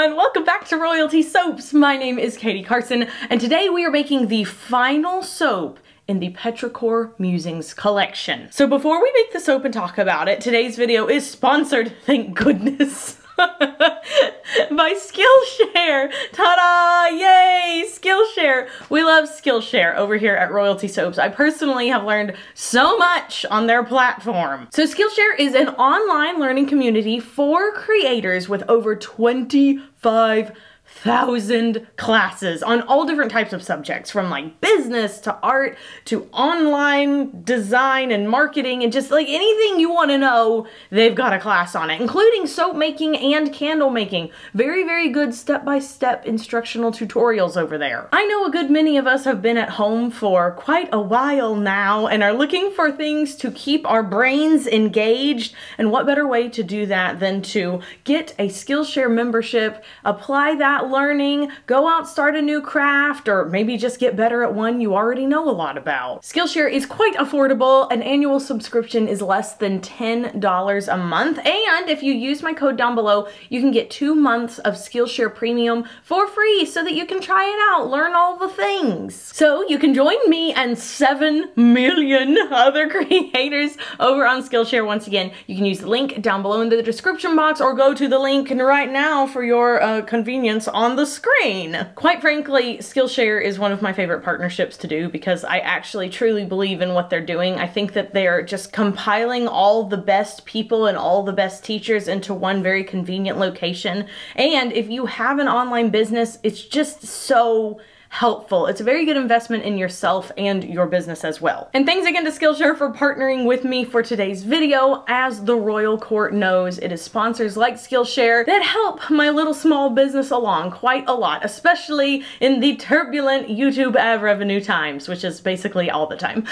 everyone, welcome back to Royalty Soaps. My name is Katie Carson, and today we are making the final soap in the Petrichor Musings collection. So before we make the soap and talk about it, today's video is sponsored, thank goodness, by Skillshare. Ta-da! Yay! Skillshare. We love Skillshare over here at Royalty Soaps. I personally have learned so much on their platform. So Skillshare is an online learning community for creators with over 25,000 classes on all different types of subjects, from like business to art to online design and marketing, and just like anything you want to know, they've got a class on it, including soap making and candle making. Very, very good step-by-step instructional tutorials over there. I know a good many of us have been at home for quite a while now and are looking for things to keep our brains engaged, and what better way to do that than to get a Skillshare membership, apply that learning, go out, start a new craft, or maybe just get better at one you already know a lot about. Skillshare is quite affordable. An annual subscription is less than $10 a month, and if you use my code down below, you can get 2 months of Skillshare Premium for free so that you can try it out, learn all the things. So you can join me and 7 million other creators over on Skillshare. Once again, you can use the link down below in the description box, or go to the link right now for your convenience on the screen. Quite frankly, Skillshare is one of my favorite partnerships to do because I actually truly believe in what they're doing. I think that they're just compiling all the best people and all the best teachers into one very convenient location. And if you have an online business, it's just so helpful. It's a very good investment in yourself and your business as well. And thanks again to Skillshare for partnering with me for today's video. As the royal court knows, it is sponsors like Skillshare that help my little small business along quite a lot, especially in the turbulent YouTube ad revenue times, which is basically all the time.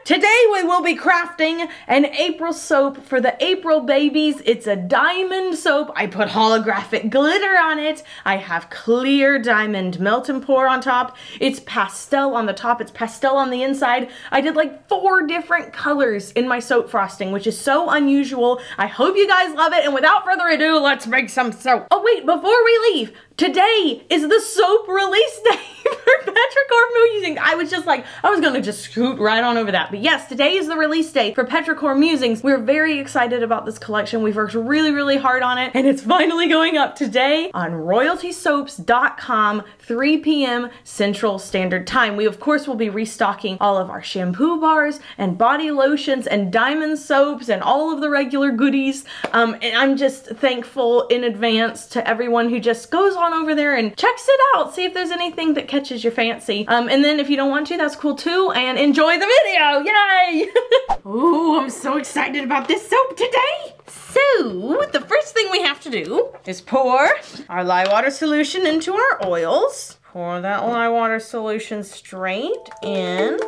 Today we will be crafting an April soap for the April babies. It's a diamond soap. I put holographic glitter on it. I have clear diamond melt and pour on top. It's pastel on the top. It's pastel on the inside. I did like 4 different colors in my soap frosting, which is so unusual. I hope you guys love it. And without further ado, let's make some soap. Oh wait, before we leave, today is the soap release day for Petrichor Musings. I was gonna just scoot right on over that. But yes, today is the release day for Petrichor Musings. We're very excited about this collection. We've worked really, really hard on it, and it's finally going up today on royaltysoaps.com, 3 p.m. Central Standard Time. We, of course, will be restocking all of our shampoo bars and body lotions and diamond soaps and all of the regular goodies. And I'm just thankful in advance to everyone who just goes on over there and checks it out, see if there's anything that catches your fancy. And then if you don't want to, that's cool too, and enjoy the video. Yay! Ooh, I'm so excited about this soap today. So, the first thing we have to do is pour our lye water solution into our oils. Pour that lye water solution straight in.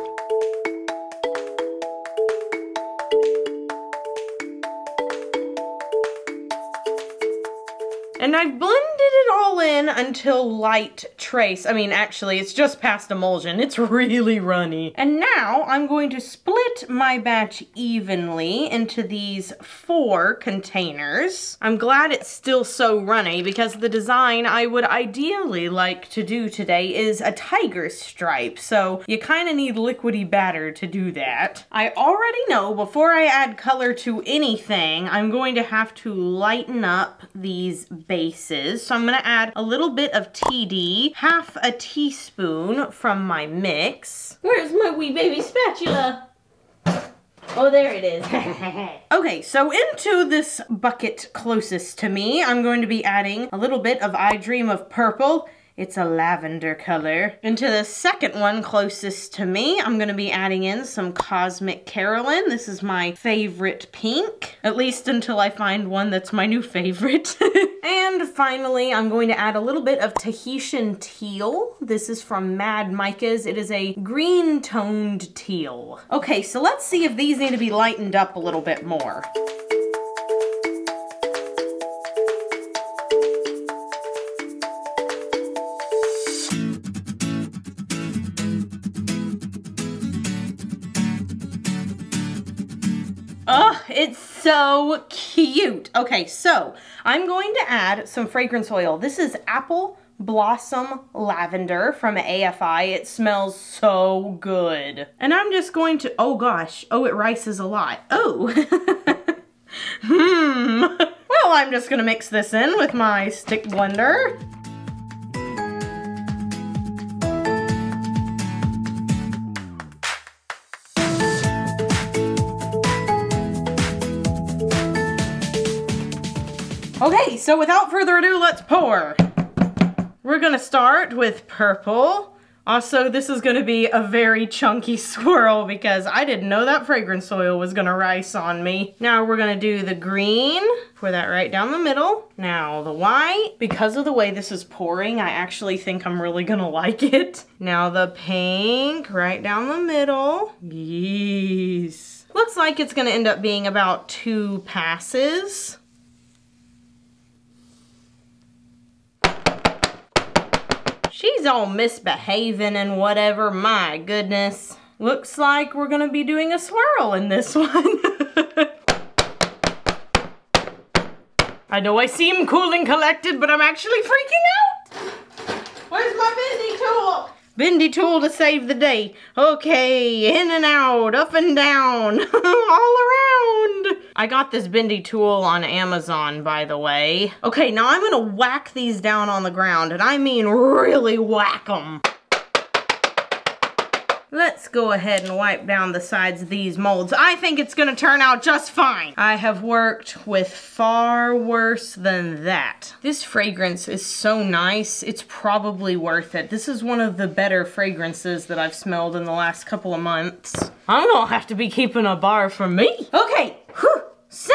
And I've blended it all in until light trace. I mean, actually, it's just past emulsion. It's really runny. And now I'm going to split my batch evenly into these 4 containers. I'm glad it's still so runny because the design I would ideally like to do today is a tiger stripe. So you kind of need liquidy batter to do that. I already know before I add color to anything, I'm going to have to lighten up these bases. So I'm going to add a little bit of TD, half a teaspoon from my mix. Where's my wee baby spatula? Oh, there it is. Okay, so into this bucket closest to me, I'm going to be adding a little bit of I Dream of Purple. It's a lavender color. Into the second one closest to me, I'm gonna be adding in some Cosmic Carolyn. This is my favorite pink, at least until I find one that's my new favorite. And finally, I'm going to add a little bit of Tahitian teal. This is from Mad Micas. It is a green toned teal. Okay, so let's see if these need to be lightened up a little bit more. Oh, it's so cute. Okay, so I'm going to add some fragrance oil. This is Apple Blossom Lavender from AFI. It smells so good. And I'm just going to, oh gosh, oh, it rices a lot. Oh. Well, I'm just gonna mix this in with my stick blender. Okay, so without further ado, let's pour. We're gonna start with purple. Also, this is gonna be a very chunky swirl because I didn't know that fragrance oil was gonna rice on me. Now we're gonna do the green, pour that right down the middle. Now the white, because of the way this is pouring, I actually think I'm really gonna like it. Now the pink, right down the middle. Yes. Looks like it's gonna end up being about 2 passes. She's all misbehaving and whatever, my goodness. Looks like we're gonna be doing a swirl in this one. I know I seem cool and collected, but I'm actually freaking out. Where's my bendy tool? Bendy tool to save the day. Okay, in and out, up and down, all around. I got this bendy tool on Amazon, by the way. Okay, now I'm gonna whack these down on the ground, and I mean really whack them. Let's go ahead and wipe down the sides of these molds. I think it's gonna turn out just fine. I have worked with far worse than that. This fragrance is so nice, it's probably worth it. This is one of the better fragrances that I've smelled in the last couple of months. I'm gonna have to be keeping a bar for me. Okay, whew. So,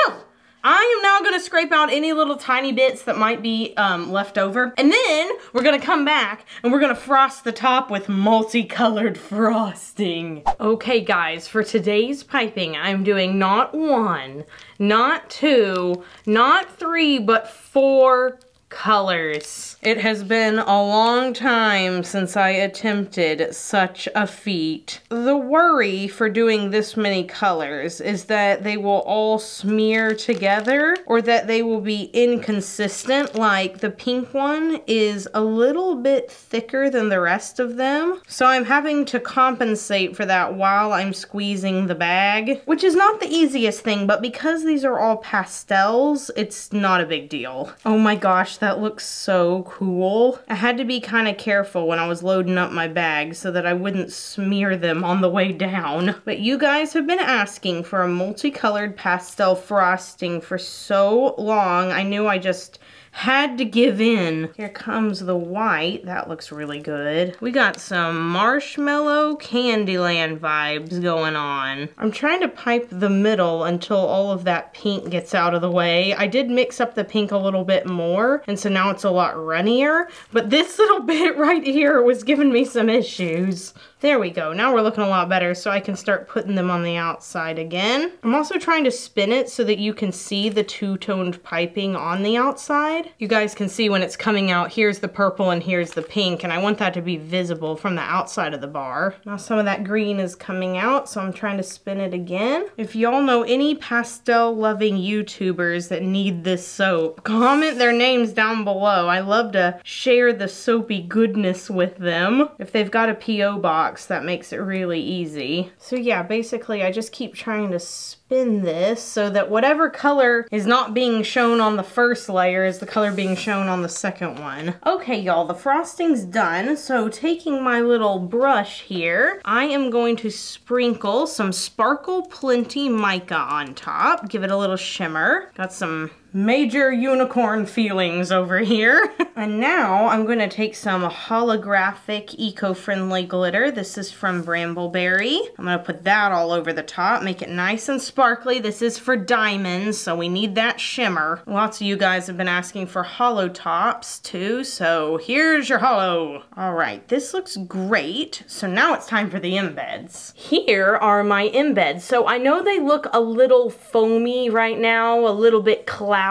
I am now gonna scrape out any little tiny bits that might be left over. And then we're gonna come back and we're gonna frost the top with multicolored frosting. Okay guys, for today's piping, I'm doing not 1, not 2, not 3, but 4 colors. It has been a long time since I attempted such a feat. The worry for doing this many colors is that they will all smear together or that they will be inconsistent. Like the pink one is a little bit thicker than the rest of them. So I'm having to compensate for that while I'm squeezing the bag, which is not the easiest thing, but because these are all pastels, it's not a big deal. Oh my gosh, that looks so cool. I had to be kind of careful when I was loading up my bag so that I wouldn't smear them on the way down. But you guys have been asking for a multicolored pastel frosting for so long, I knew I just had to give in. Here comes the white. That looks really good. We got some marshmallow Candyland vibes going on. I'm trying to pipe the middle until all of that pink gets out of the way. I did mix up the pink a little bit more, and so now it's a lot runnier, but this little bit right here was giving me some issues. There we go. Now we're looking a lot better, so I can start putting them on the outside again. I'm also trying to spin it so that you can see the two-toned piping on the outside. You guys can see when it's coming out, here's the purple and here's the pink, and I want that to be visible from the outside of the bar. Now some of that green is coming out, so I'm trying to spin it again. If y'all know any pastel-loving YouTubers that need this soap, comment their names down below. I love to share the soapy goodness with them. If they've got a P.O. box, that makes it really easy. So yeah, basically I just keep trying to spin this so that whatever color is not being shown on the first layer is the color being shown on the second one. Okay y'all, the frosting's done, so taking my little brush here, I am going to sprinkle some Sparkle Plenty mica on top, give it a little shimmer. Got some major unicorn feelings over here. And now I'm going to take some holographic eco-friendly glitter. This is from Brambleberry. I'm going to put that all over the top, make it nice and sparkly. This is for diamonds, so we need that shimmer. Lots of you guys have been asking for holo tops too, so here's your holo. All right, this looks great. So now it's time for the embeds. Here are my embeds. So I know they look a little foamy right now, a little bit cloudy,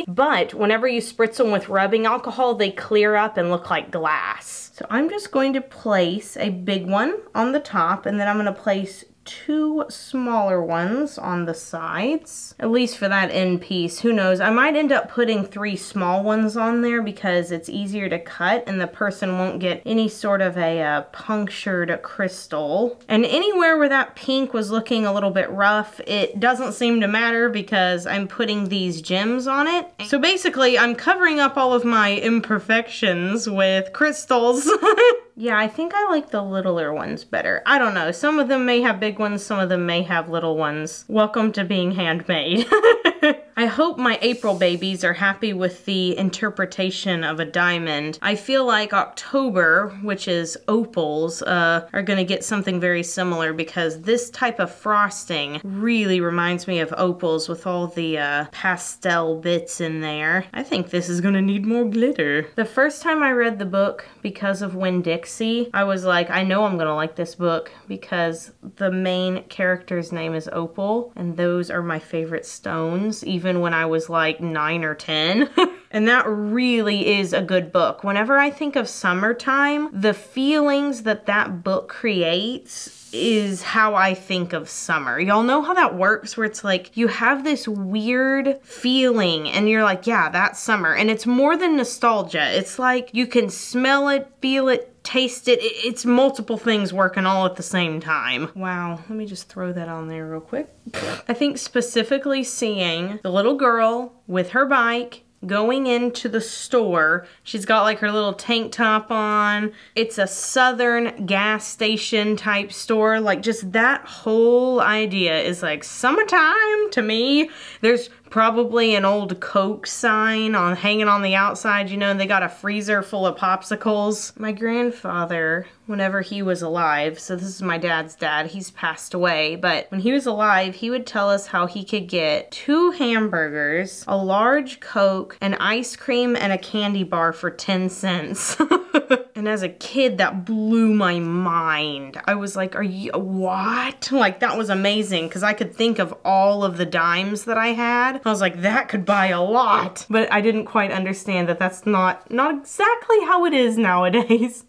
but whenever you spritz them with rubbing alcohol, they clear up and look like glass. So I'm just going to place a big one on the top, and then I'm going to place 2 smaller ones on the sides, at least for that end piece. Who knows? I might end up putting 3 small ones on there because it's easier to cut and the person won't get any sort of a punctured crystal. And anywhere where that pink was looking a little bit rough, it doesn't seem to matter because I'm putting these gems on it. So basically, I'm covering up all of my imperfections with crystals. Yeah, I think I like the littler ones better. I don't know. Some of them may have big ones, some of them may have little ones. Welcome to being handmade. I hope my April babies are happy with the interpretation of a diamond. I feel like October, which is opals, are gonna get something very similar because this type of frosting really reminds me of opals with all the pastel bits in there. I think this is gonna need more glitter. The first time I read the book, because of Winn-Dixie, I was like, I know I'm gonna like this book because the main character's name is Opal, and those are my favorite stones, even when I was like 9 or 10. And that really is a good book. Whenever I think of summertime, the feelings that that book creates is how I think of summer. Y'all know how that works, where it's like you have this weird feeling and you're like, yeah, that's summer. And it's more than nostalgia. It's like you can smell it, feel it, taste it. It's multiple things working all at the same time. Wow, let me just throw that on there real quick. I think specifically seeing the little girl with her bike going into the store. She's got like her little tank top on. It's a southern gas station type store. Like just that whole idea is like summertime to me. There's probably an old Coke sign hanging on the outside, you know, and they got a freezer full of popsicles. My grandfather, whenever he was alive, so this is my dad's dad, he's passed away, but when he was alive, he would tell us how he could get 2 hamburgers, a large Coke, an ice cream, and a candy bar for 10 cents. And as a kid, that blew my mind. I was like, are you, what? Like, that was amazing, because I could think of all of the dimes that I had. I was like, that could buy a lot. But I didn't quite understand that that's not exactly how it is nowadays.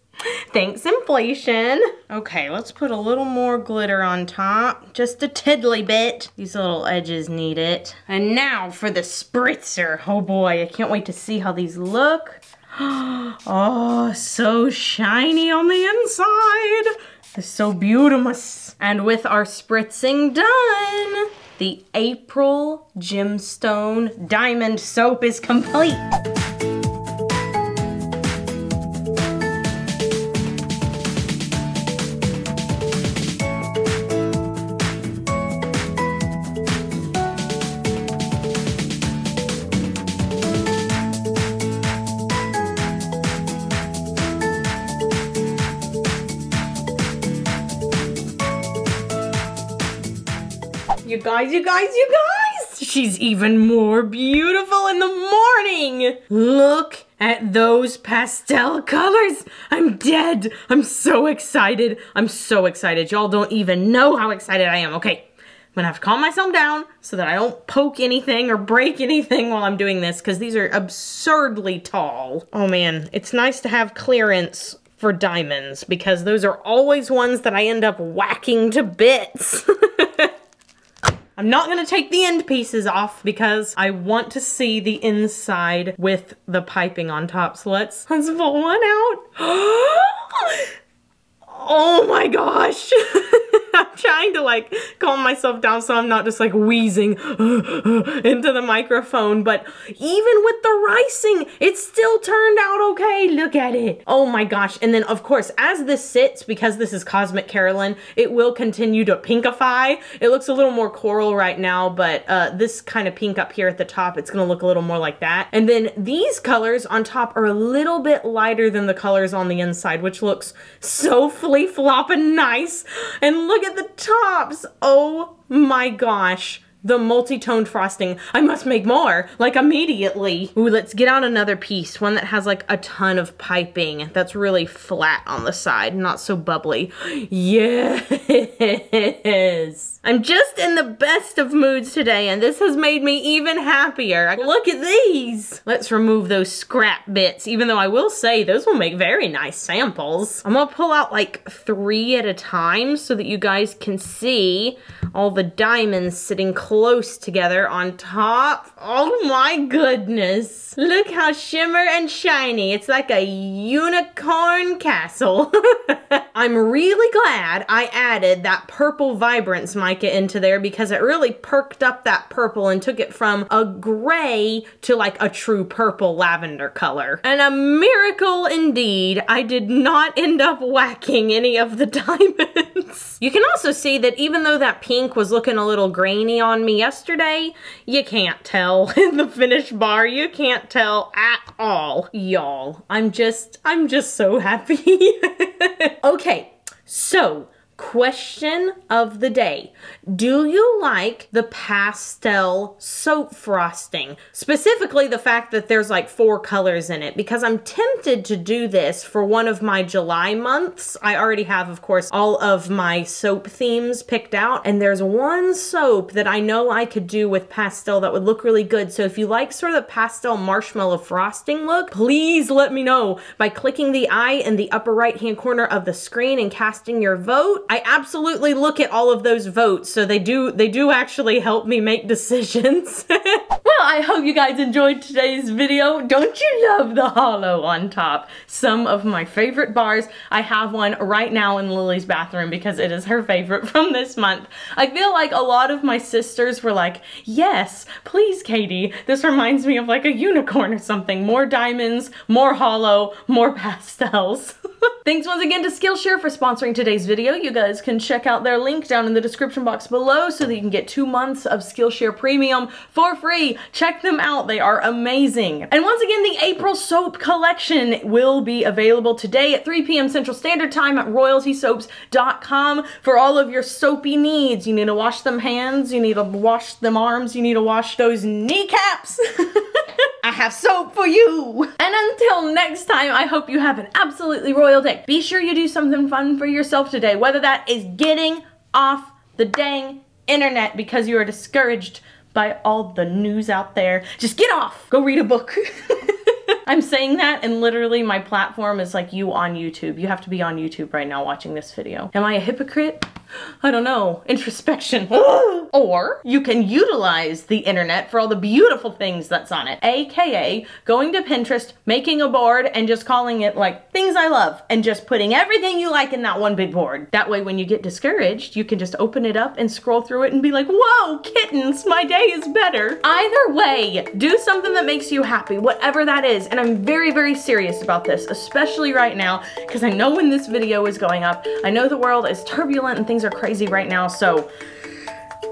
Thanks, inflation. Okay, let's put a little more glitter on top. Just a tiddly bit. These little edges need it. And now for the spritzer. Oh boy, I can't wait to see how these look. Oh, so shiny on the inside. It's so beautiful. And with our spritzing done, the April Gemstone Diamond Soap is complete. You guys! She's even more beautiful in the morning! Look at those pastel colors! I'm dead! I'm so excited! I'm so excited. Y'all don't even know how excited I am. Okay, I'm gonna have to calm myself down so that I don't poke anything or break anything while I'm doing this, because these are absurdly tall. Oh man, it's nice to have clearance for diamonds, because those are always ones that I end up whacking to bits. I'm not gonna take the end pieces off because I want to see the inside with the piping on top. So let's pull one out. Oh my gosh. I'm trying to like calm myself down so I'm not just like wheezing into the microphone, but even with the ricing, it still turned out okay. Look at it. Oh my gosh. And then of course, as this sits, because this is Cosmic Carolyn, it will continue to pinkify. It looks a little more coral right now, but this kind of pink up here at the top, it's gonna look a little more like that. And then these colors on top are a little bit lighter than the colors on the inside, which looks so flip-flopping nice. And look at the tops. Oh my gosh. the multi-toned frosting. I must make more, like immediately. Ooh, let's get out another piece, one that has like a ton of piping, that's really flat on the side, not so bubbly. Yes! I'm just in the best of moods today, and this has made me even happier. Look at these! Let's remove those scrap bits, even though I will say those will make very nice samples. I'm gonna pull out like 3 at a time so that you guys can see all the diamonds sitting close together on top. Oh my goodness. Look how shimmer and shiny. It's like a unicorn castle. I'm really glad I added that purple vibrance mica into there because it really perked up that purple and took it from a gray to like a true purple lavender color. And a miracle indeed, I did not end up whacking any of the diamonds. You can also see that even though that pink was looking a little grainy on me yesterday, you can't tell in the finished bar. You can't tell at all. Y'all, I'm just so happy. Okay, so question of the day. Do you like the pastel soap frosting? Specifically the fact that there's like 4 colors in it, because I'm tempted to do this for one of my July months. I already have, of course, all of my soap themes picked out, and there's one soap that I know I could do with pastel that would look really good. So if you like sort of the pastel marshmallow frosting look, please let me know by clicking the I in the upper right-hand corner of the screen and casting your vote. I absolutely look at all of those votes, so they do actually help me make decisions. Well, I hope you guys enjoyed today's video. Don't you love the holo on top? Some of my favorite bars. I have one right now in Lily's bathroom because it is her favorite from this month. I feel like a lot of my sisters were like, yes, please, Katie. This reminds me of like a unicorn or something. More diamonds, more holo, more pastels. Thanks once again to Skillshare for sponsoring today's video. You guys can check out their link down in the description box below so that you can get 2 months of Skillshare Premium for free. Check them out. They are amazing. And once again, the April soap collection will be available today at 3 p.m. Central Standard Time at royaltysoaps.com for all of your soapy needs. You need to wash them hands, you need to wash them arms, you need to wash those kneecaps. I have soap for you. And until next time, I hope you have an absolutely royal day. Be sure you do something fun for yourself today, whether that is getting off the dang internet because you are discouraged by all the news out there. Just get off. Go read a book. I'm saying that and literally my platform is like you on YouTube. You have to be on YouTube right now watching this video. Am I a hypocrite? I don't know. Introspection. Or you can utilize the internet for all the beautiful things that's on it. AKA going to Pinterest, making a board, and just calling it like things I love and just putting everything you like in that one big board. That way when you get discouraged, you can just open it up and scroll through it and be like, whoa, kittens, my day is better. Either way, do something that makes you happy, whatever that is. And I'm very, very serious about this, especially right now, because I know when this video is going up, I know the world is turbulent and things are crazy right now, so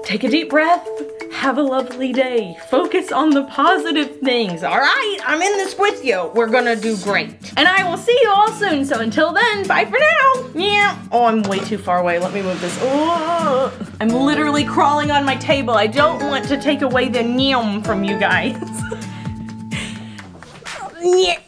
take a deep breath, have a lovely day, focus on the positive things. All right, I'm in this with you. We're gonna do great. And I will see you all soon, so until then, bye for now. Yeah. Oh, I'm way too far away. Let me move this. Oh, I'm literally crawling on my table. I don't want to take away the neom from you guys. Yeah.